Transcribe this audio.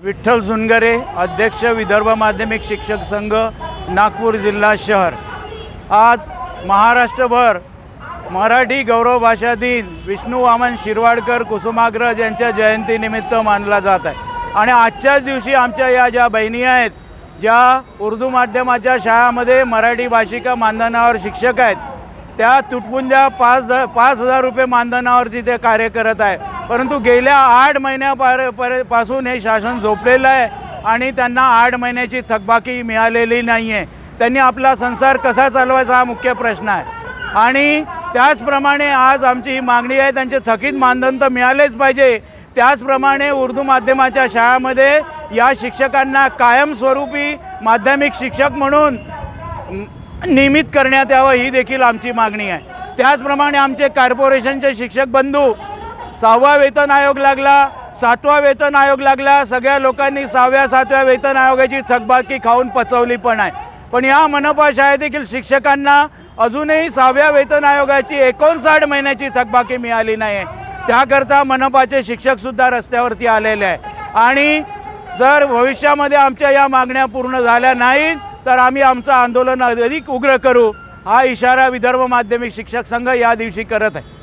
विठ्ठल सुनगरे, अध्यक्ष विदर्भ माध्यमिक शिक्षक संघ, नागपूर जिल्हा शहर। आज महाराष्ट्रभर मराठी गौरव भाषा दिन विष्णू वामन शिरवाडकर कुसुमाग्रज यांच्या जयंतीनिमित्त मानला जात आहे। आणि आजच्याच दिवशी आमच्या या ज्या बहिणी आहेत, ज्या उर्दू माध्यमाच्या शाळांमध्ये मराठी भाषिका मानधनावर शिक्षक आहेत, त्या तुटपुंज्या 5,000 रुपये मानधनावरती ते कार्य करत आहे। परंतु गेल्या 8 महिन्यापासून हे शासन झोपलेलं आहे आणि त्यांना 8 महिन्याची थकबाकी मिळालेली नाही आहे। त्यांनी आपला संसार कसा चालवायचा हा मुख्य प्रश्न आहे। आणि त्याचप्रमाणे आज आमची ही मागणी आहे, त्यांचे थकीत मानधन तर मिळालेच पाहिजे। त्याचप्रमाणे उर्दू माध्यमाच्या शाळांमध्ये या शिक्षकांना कायमस्वरूपी माध्यमिक शिक्षक म्हणून नियमित करण्यात यावं, ही देखील आमची मागणी आहे। त्याचप्रमाणे आमचे कॉर्पोरेशनचे शिक्षक बंधू 6वा वेतन आयोग लागला, 7वा वेतन आयोग लागला, सगळ्या लोकांनी 6व्या 7व्या वेतन आयोगाची थकबाकी खाऊन पचवली पण आहे। पण या मनपा शाळेत देखील शिक्षकांना अजूनही 6व्या वेतन आयोगाची 59 महिन्याची थकबाकी मिळाली नाही आहे। त्याकरता मनपाचे शिक्षकसुद्धा रस्त्यावरती आलेले आहे। आणि जर भविष्यामध्ये आमच्या या मागण्या पूर्ण झाल्या नाहीत तर आम्ही आमचं आंदोलन अधिक उग्र करू, हा इशारा विदर्भ माध्यमिक शिक्षक संघ या दिवशी करत आहे।